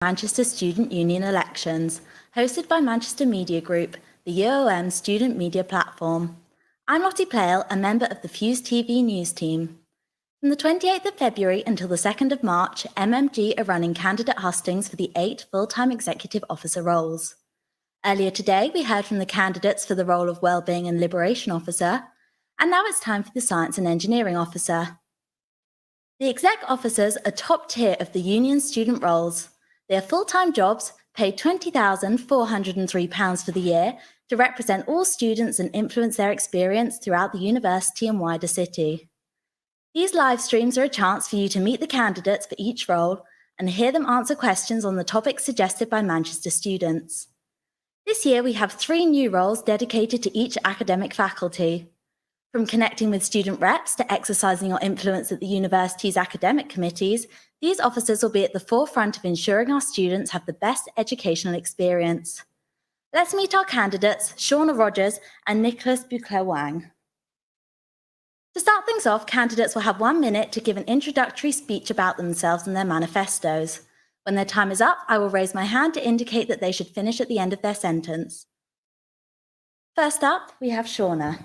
Manchester Student Union elections, hosted by Manchester Media Group, the UOM student media platform. I'm Lottie Plale, a member of the Fuse TV news team. From the 28th of February until the 2nd of March, MMG are running candidate hustings for the 8 full-time executive officer roles. Earlier today, we heard from the candidates for the role of Wellbeing and Liberation Officer, and now it's time for the Science and Engineering Officer. The exec officers are top tier of the union student roles. They are full-time jobs, paid £20,403 for the year to represent all students and influence their experience throughout the university and wider city. These live streams are a chance for you to meet the candidates for each role and hear them answer questions on the topics suggested by Manchester students. This year, we have 3 new roles dedicated to each academic faculty. From connecting with student reps to exercising your influence at the university's academic committees, these officers will be at the forefront of ensuring our students have the best educational experience. Let's meet our candidates, Shauna Rogers and Nicholas Bucherwang. To start things off, candidates will have 1 minute to give an introductory speech about themselves and their manifestos. When their time is up, I will raise my hand to indicate that they should finish at the end of their sentence. First up, we have Shauna.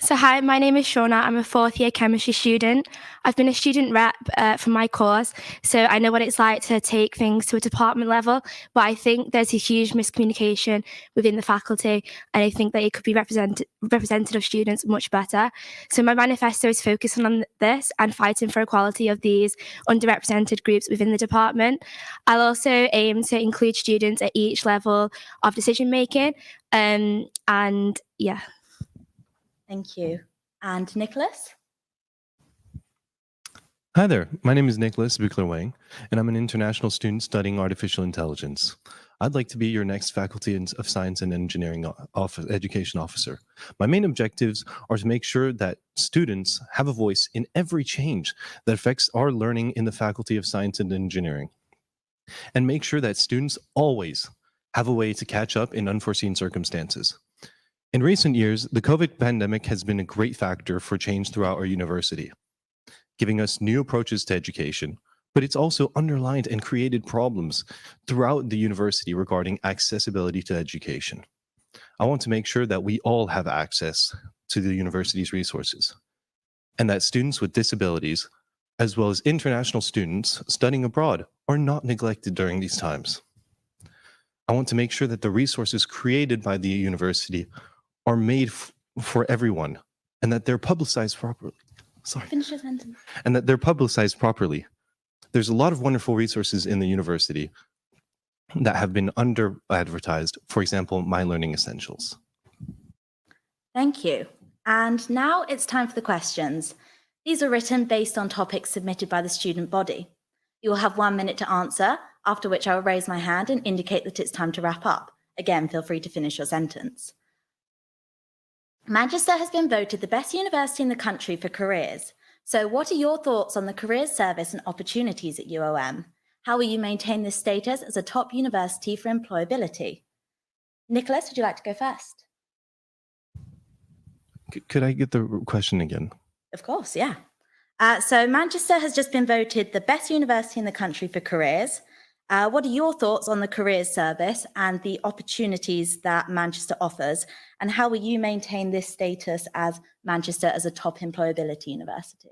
So hi, my name is Shauna. I'm a 4th year chemistry student. I've been a student rep for my course, so I know what it's like to take things to a department level, but I think there's a huge miscommunication within the faculty, and I think that it could be represented of students much better. So my manifesto is focusing on this and fighting for equality of these underrepresented groups within the department. I'll also aim to include students at each level of decision making, and yeah. Thank you. And Nicholas? Hi there, my name is Nicholas Bucherwang, and I'm an international student studying artificial intelligence. I'd like to be your next Faculty of Science and Engineering Education Officer. My main objectives are to make sure that students have a voice in every change that affects our learning in the Faculty of Science and Engineering, and make sure that students always have a way to catch up in unforeseen circumstances. In recent years, the COVID pandemic has been a great factor for change throughout our university, giving us new approaches to education, but it's also underlined and created problems throughout the university regarding accessibility to education. I want to make sure that we all have access to the university's resources, and that students with disabilities, as well as international students studying abroad, are not neglected during these times. I want to make sure that the resources created by the university are made for everyone, and that they're publicized properly. Finish your sentence. And that they're publicized properly. There's a lot of wonderful resources in the university that have been under-advertised. For example, My Learning Essentials. Thank you. And now it's time for the questions. These are written based on topics submitted by the student body. You will have 1 minute to answer, after which I will raise my hand and indicate that it's time to wrap up. Again, feel free to finish your sentence. Manchester has been voted the best university in the country for careers. So what are your thoughts on the careers service and opportunities at UOM? How will you maintain this status as a top university for employability? Nicholas, would you like to go first? Could I get the question again? Of course, yeah. So Manchester has just been voted the best university in the country for careers. What are your thoughts on the careers service and the opportunities that Manchester offers? And how will you maintain this status as Manchester as a top employability university?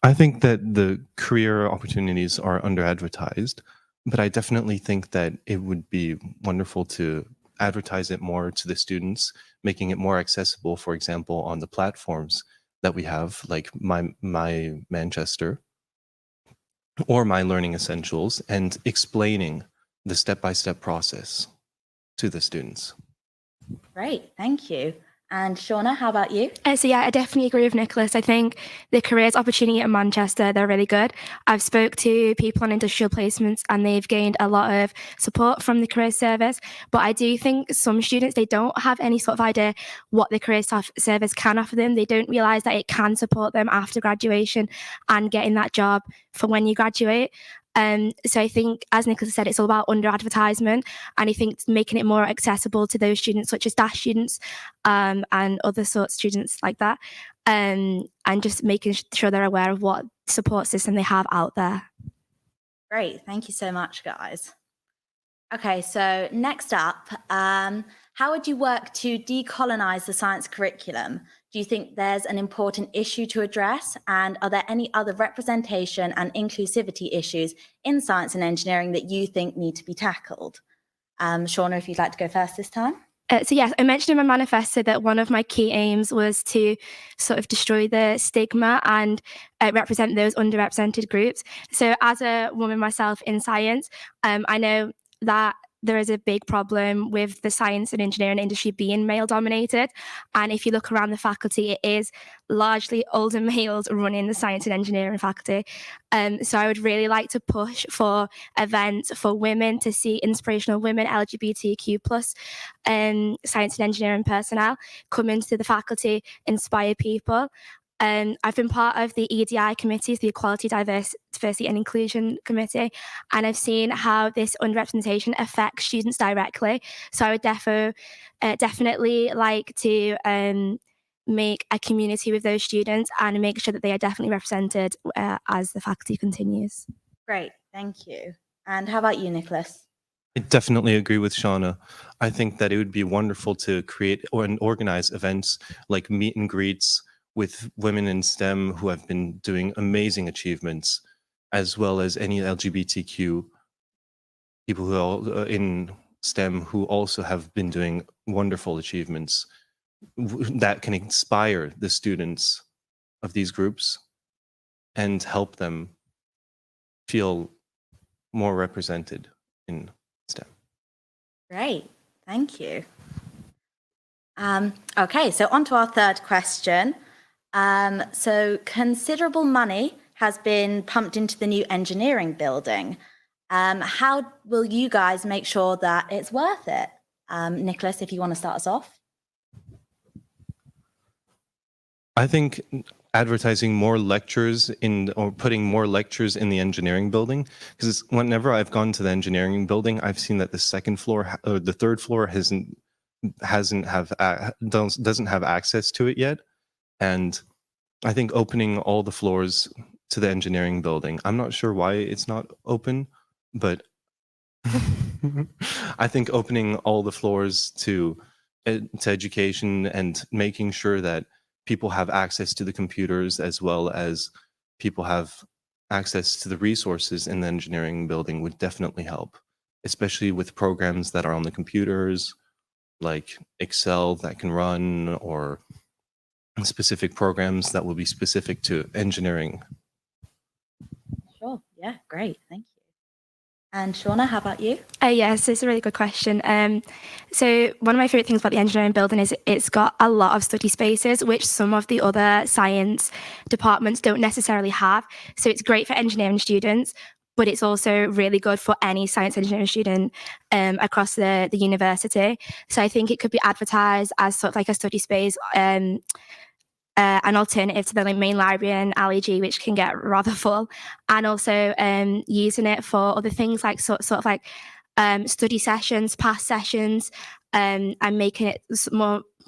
I think that the career opportunities are under-advertised, but I definitely think that it would be wonderful to advertise it more to the students, making it more accessible, for example, on the platforms that we have, like My Manchester, or My Learning Essentials, and explaining the step-by-step process to the students. Great, thank you. And Shauna, how about you? So yeah, I definitely agree with Nicholas. I think the careers opportunity at Manchester, they're really good. I've spoke to people on industrial placements and they've gained a lot of support from the careers service. But I do think some students, they don't have any sort of idea what the careers service can offer them. They don't realise that it can support them after graduation and getting that job for when you graduate. So I think, as Nicholas said, it's all about under-advertisement, and I think making it more accessible to those students, such as DASH students and other sorts of students like that, and just making sure they're aware of what support system they have out there. Great. Thank you so much, guys. Okay, so next up, how would you work to decolonize the science curriculum? Do you think there's an important issue to address? And are there any other representation and inclusivity issues in science and engineering that you think need to be tackled? Shauna, if you'd like to go first this time. So yes, I mentioned in my manifesto that one of my key aims was to sort of destroy the stigma and represent those underrepresented groups. So as a woman myself in science, I know that there is a big problem with the science and engineering industry being male dominated. And if you look around the faculty, it is largely older males running the science and engineering faculty. So I would really like to push for events for women, to see inspirational women, LGBTQ plus science and engineering personnel come into the faculty, inspire people. I've been part of the EDI committees, the Equality, Diversity and Inclusion Committee, and I've seen how this underrepresentation affects students directly. So I would definitely like to make a community with those students and make sure that they are definitely represented as the faculty continues. Great, thank you. And how about you, Nicholas? I definitely agree with Shauna. I think that it would be wonderful to create and organize events like meet and greets with women in STEM who have been doing amazing achievements, as well as any LGBTQ people who are in STEM who also have been doing wonderful achievements that can inspire the students of these groups and help them feel more represented in STEM. Great, thank you. Okay, so on to our third question. So considerable money has been pumped into the new engineering building. How will you guys make sure that it's worth it? Nicholas, if you want to start us off. I think advertising more lectures or putting more lectures in the engineering building, because whenever I've gone to the engineering building, I've seen that the second floor or the third floor doesn't have access to it yet. And I think opening all the floors to the engineering building, I'm not sure why it's not open, but I think opening all the floors to education and making sure that people have access to the computers as well as people have access to the resources in the engineering building would definitely help, especially with programs that are on the computers, like Excel that can run, or specific programs that will be specific to engineering. Sure, yeah, great, thank you. And Shauna, how about you? Yes, it's a really good question. So one of my favorite things about the engineering building is it's got a lot of study spaces, which some of the other science departments don't necessarily have. So it's great for engineering students, but it's also really good for any science engineering student across the university. So I think it could be advertised as sort of like a study space, an alternative to the main library in LEG, which can get rather full, and also using it for other things like sort of like study sessions, past sessions, and making it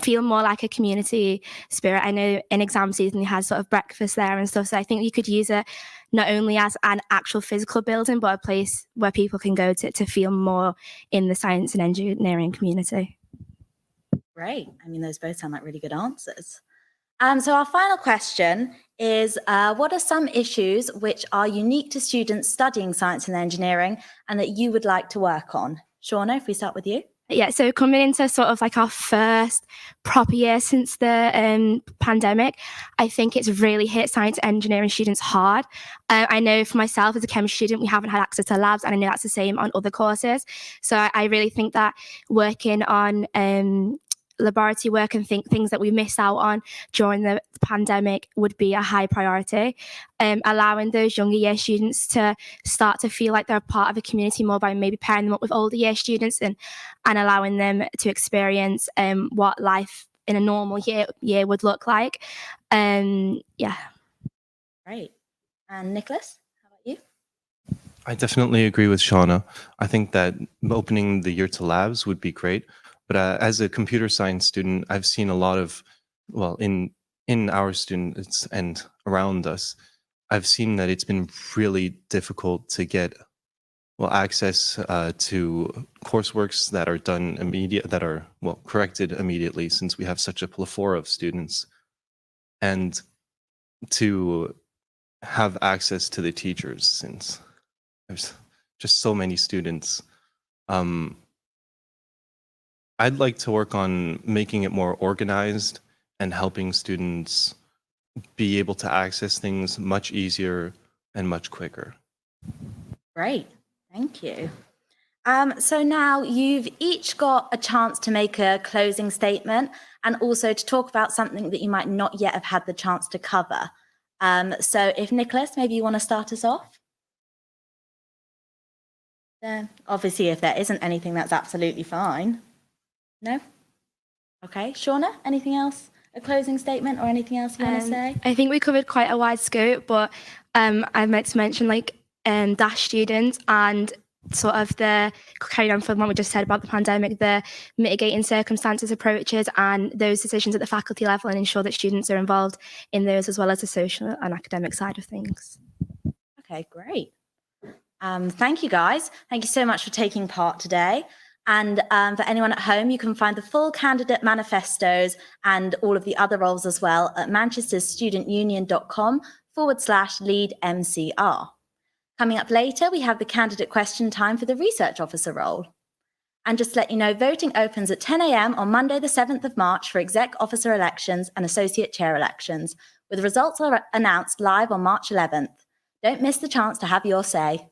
feel more like a community spirit. I know in exam season you had sort of breakfast there and stuff, so I think you could use it not only as an actual physical building, but a place where people can go to feel more in the science and engineering community. Great. I mean, those both sound like really good answers. So our final question is, what are some issues which are unique to students studying science and engineering and that you would like to work on? Shauna, if we start with you. Yeah, so coming into sort of like our first proper year since the pandemic, I think it's really hit science and engineering students hard. I know for myself as a chemistry student, we haven't had access to labs, and I know that's the same on other courses. So I really think that working on laboratory work and things that we missed out on during the pandemic would be a high priority. Allowing those younger year students to start to feel like they're part of a community more by maybe pairing them up with older year students and allowing them to experience what life in a normal year would look like. Yeah. Great. And Nicholas, how about you? I definitely agree with Shauna. I think that opening the year to labs would be great. But as a computer science student, I've seen a lot of, well, in our students and around us, I've seen that it's been really difficult to get well, access to courseworks that are done corrected immediately, since we have such a plethora of students, and to have access to the teachers, since there's just so many students. I'd like to work on making it more organized and helping students be able to access things much easier and much quicker. Great, thank you. So now you've each got a chance to make a closing statement and also to talk about something that you might not yet have had the chance to cover. So if Nicholas, maybe you want to start us off? Obviously, if there isn't anything, that's absolutely fine. No? Okay, Shauna, anything else? A closing statement or anything else you want to say? I think we covered quite a wide scope, but I meant to mention DASH students and sort of the carrying on from what we just said about the pandemic, the mitigating circumstances approaches and those decisions at the faculty level, and ensure that students are involved in those as well as the social and academic side of things. Okay, great. Thank you, guys. Thank you so much for taking part today. And for anyone at home, you can find the full candidate manifestos and all of the other roles as well at manchesterstudentunion.com/lead-MCR. Coming up later, we have the candidate question time for the research officer role. And just to let you know, voting opens at 10 a.m. on Monday, the 7th of March for exec officer elections and associate chair elections, with results announced live on March 11th. Don't miss the chance to have your say.